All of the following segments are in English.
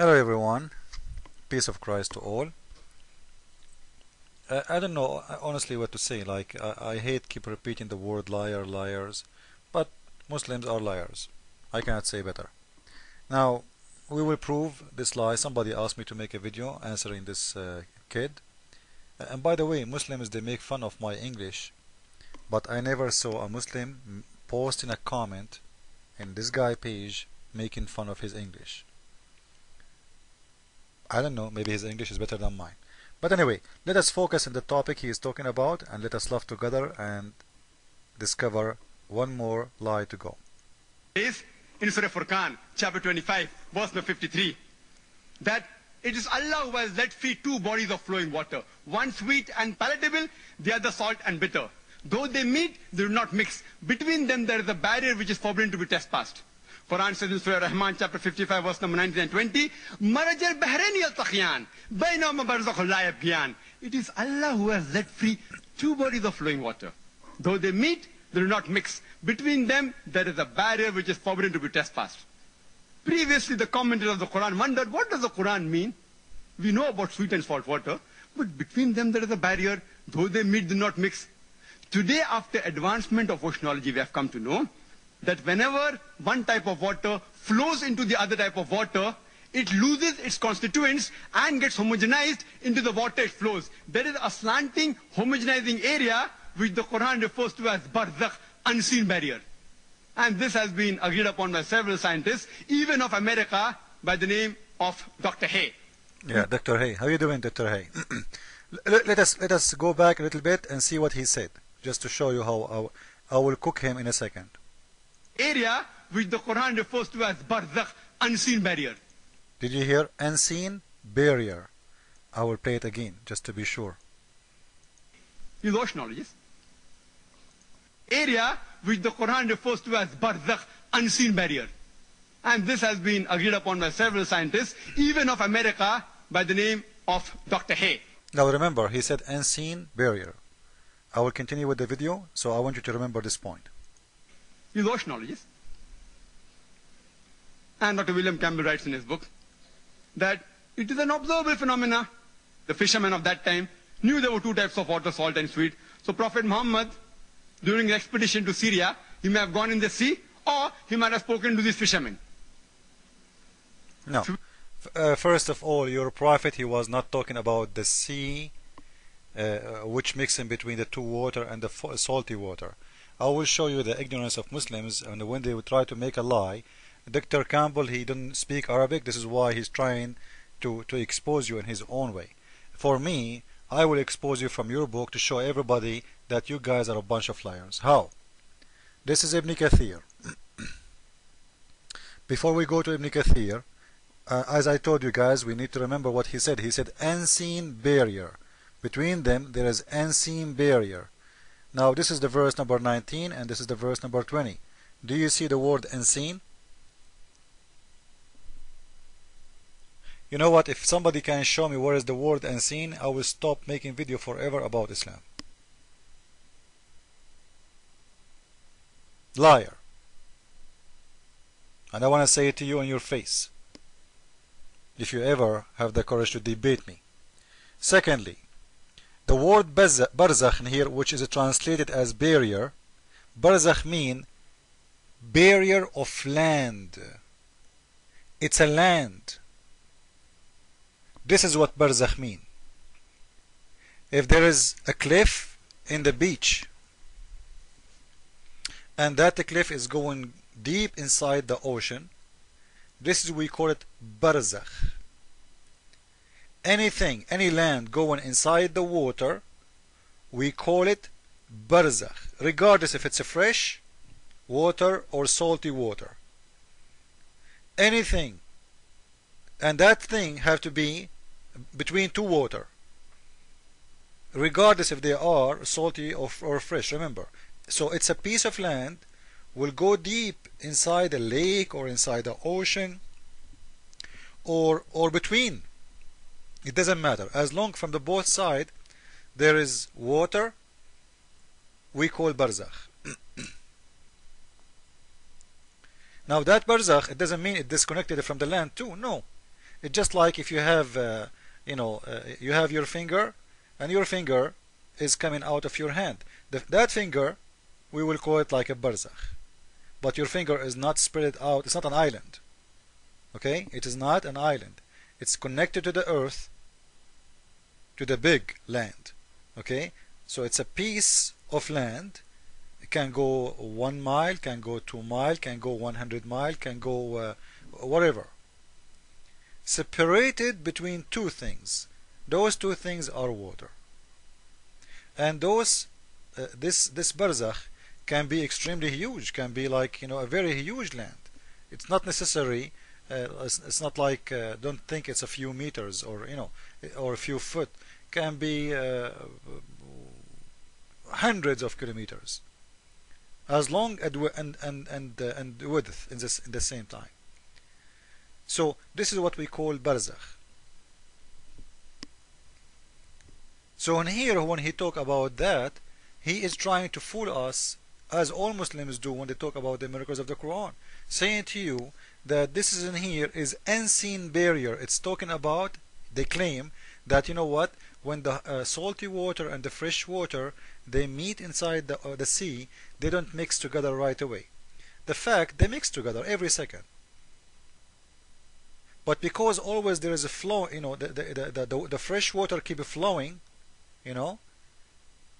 Hello everyone, peace of Christ to all. I don't know honestly what to say. I hate keep repeating the word liar, liars, but Muslims are liars. I cannot say better. Now we will prove this lie. Somebody asked me to make a video answering this kid. And by the way, Muslims, they make fun of my English, but I never saw a Muslim posting a comment in this guy page making fun of his English. I don't know, maybe his English is better than mine. But anyway, let us focus on the topic he is talking about, and let us laugh together and discover one more lie to go. Is in Surah Furqan, chapter 25, verse number 53, that it is Allah who has let free two bodies of flowing water, one sweet and palatable, the other salt and bitter. Though they meet, they do not mix. Between them there is a barrier which is forbidden to be trespassed. Quran says in Surah Rahman, chapter 55, verse number 19 and 20, Marajal Bahraini al-Taqiyan, Bainama Barzakh la yabghiyan. It is Allah who has let free two bodies of flowing water. Though they meet, they do not mix. Between them, there is a barrier which is forbidden to be trespassed. Previously, the commentators of the Quran wondered, what does the Quran mean? We know about sweet and salt water, but between them there is a barrier. Though they meet, they do not mix. Today, after advancement of oceanology, we have come to know that whenever one type of water flows into the other type of water, it loses its constituents and gets homogenized into the water it flows. There is a slanting, homogenizing area which the Quran refers to as barzakh, unseen barrier. And this has been agreed upon by several scientists, even of America, by the name of Dr. Hay. Yeah, Dr. Hay. How are you doing, Dr. Hay? let us go back a little bit and see what he said, just to show you how I will cook him in a second. Area which the Quran refers to as barzakh, unseen barrier. Did you hear? Unseen barrier. I will play it again, just to be sure. Use oceanologists. Area which the Quran refers to as barzakh, unseen barrier. And this has been agreed upon by several scientists, even of America, by the name of Dr. Hay. Now remember, he said unseen barrier. I will continue with the video, so I want you to remember this point. Use oceanologists. And Dr. William Campbell writes in his book that it is an observable phenomena. The fishermen of that time knew there were two types of water, salt and sweet. So Prophet Muhammad, during the expedition to Syria, he may have gone in the sea, or he might have spoken to these fishermen. No. First of all, your prophet, he was not talking about the sea, which mixing between the two water and the salty water. I will show you the ignorance of Muslims, and when they would try to make a lie. Dr. Campbell, he didn't speak Arabic. This is why he's trying to expose you in his own way. For me, I will expose you from your book to show everybody that you guys are a bunch of liars. How? This is Ibn Kathir. Before we go to Ibn Kathir, as I told you guys, we need to remember what he said. He said unseen barrier. Between them, there is unseen barrier. Now this is the verse number 19 and this is the verse number 20. Do you see the word unseen? You know what? If somebody can show me where is the word unseen, I will stop making video forever about Islam. Liar. And I want to say it to you in your face, if you ever have the courage to debate me. Secondly, the word barzakh in here, which is translated as barrier, barzakh mean barrier of land. It's a land. This is what barzakh mean. If there is a cliff in the beach, and that cliff is going deep inside the ocean, this is, we call it barzakh. Anything, any land going inside the water, we call it barzakh, regardless if it's a fresh water or salty water. Anything, and that thing have to be between two water, regardless if they are salty or fresh. Remember, so it's a piece of land will go deep inside a lake or inside the ocean or between. It doesn't matter, as long from the both side there is water, we call barzakh. Now that barzakh, it doesn't mean it disconnected from the land too. No, It's just like if you have you have your finger, and your finger is coming out of your hand. That finger, we will call it like a barzakh, but your finger is not spread out. It's not an island. Okay, it is not an island. It's connected to the earth, to the big land. Okay, so it's a piece of land. It can go 1 mile, can go 2 mile, can go 100 mile, can go whatever. Separated between two things. Those two things are water. And this barzakh can be extremely huge, can be like a very huge land. It's not necessary. It's not like don't think it's a few meters or or a few foot. Can be hundreds of kilometers, as long and width in the same time. So this is what we call barzakh. So in here, when he talk about that, he is trying to fool us, as all Muslims do when they talk about the miracles of the Quran, saying to you that this is in here is unseen barrier. It's talking about, they claim that what, when the salty water and the fresh water, they meet inside the sea, they don't mix together right away. The fact, they mix together every second. But because always there is a flow, the fresh water keep flowing,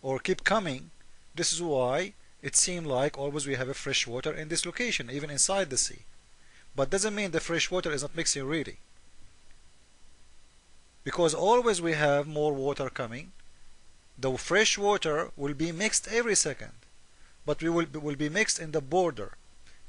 or keep coming, this is why it seems like always we have a fresh water in this location, even inside the sea. But doesn't mean the fresh water is not mixing really. Because always we have more water coming. The fresh water will be mixed every second, but we will be mixed in the border.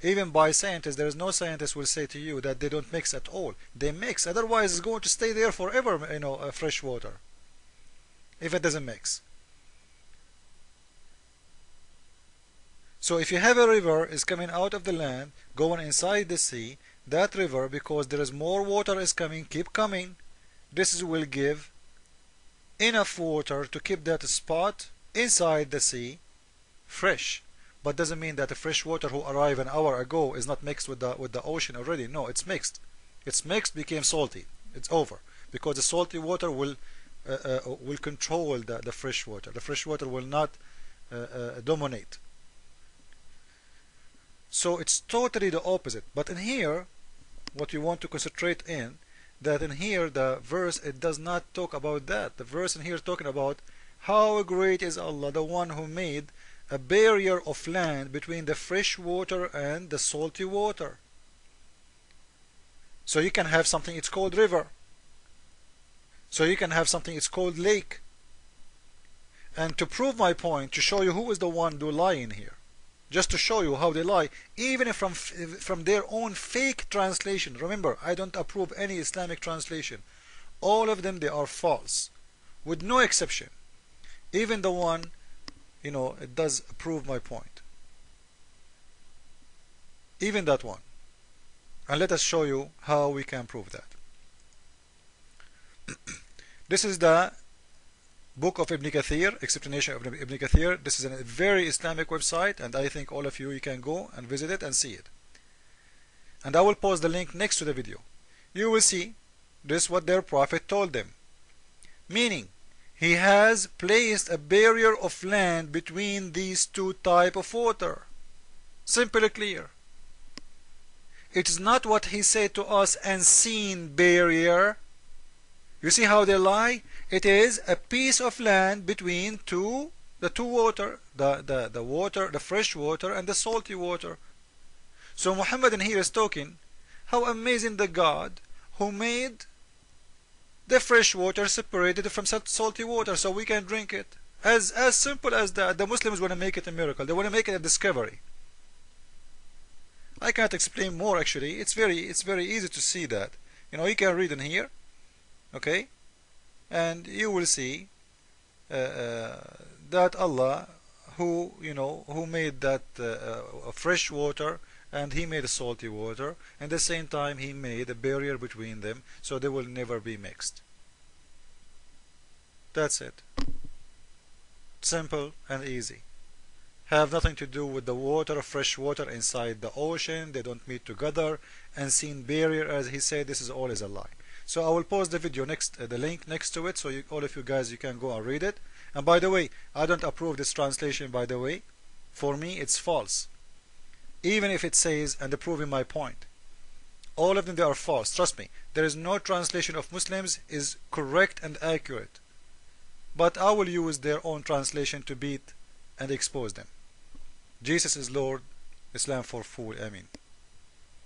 Even by scientists, there is no scientist will say to you that they don't mix at all. They mix, otherwise it's going to stay there forever, fresh water, if it doesn't mix. So if you have a river is coming out of the land, going inside the sea, that river, because there is more water is coming, keep coming, this will give enough water to keep that spot inside the sea fresh. But doesn't mean that the fresh water who arrived an hour ago is not mixed with the ocean already. No, it's mixed. It's mixed, became salty. It's over, because the salty water will control the fresh water. The fresh water will not dominate. So it's totally the opposite. But in here, what you want to concentrate in, that in here the verse, it does not talk about that. The verse in here is talking about how great is Allah, the one who made a barrier of land between the fresh water and the salty water. So you can have something, it's called river. So you can have something, it's called lake. And to prove my point, to show you who is the one do lie in here, just to show you how they lie, even from their own fake translation. Remember, I don't approve any Islamic translation. All of them, they are false, with no exception. Even the one, it does prove my point. Even that one. And let us show you how we can prove that. This is the book of Ibn Kathir, explanation of Ibn Kathir. This is a very Islamic website, and I think all of you can go and visit it and see it. And I will post the link next to the video. You will see this is what their prophet told them. Meaning, he has placed a barrier of land between these two types of water. Simple and clear. It is not what he said to us, unseen barrier. You see how they lie? It is a piece of land between the two water, the water, the fresh water and the salty water. So Muhammad in here is talking how amazing the God who made the fresh water separated from salty water so we can drink it. As simple as that. The Muslims want to make it a miracle. They want to make it a discovery. I can't explain more actually. It's very easy to see that. You can read in here. Okay? And you will see that Allah who made that fresh water, and he made a salty water, and at the same time he made a barrier between them so they will never be mixed. That's it. Simple and easy. Have nothing to do with the water, fresh water inside the ocean. They don't meet together. Unseen barrier, as he said, this is all is a lie. So I will post the video next, the link next to it, so all of you guys, you can go and read it. And by the way, I don't approve this translation, by the way. For me, it's false. Even if it says, and proving my point, all of them, they are false. Trust me, there is no translation of Muslims is correct and accurate. But I will use their own translation to beat and expose them. Jesus is Lord, Islam for fool. Amen.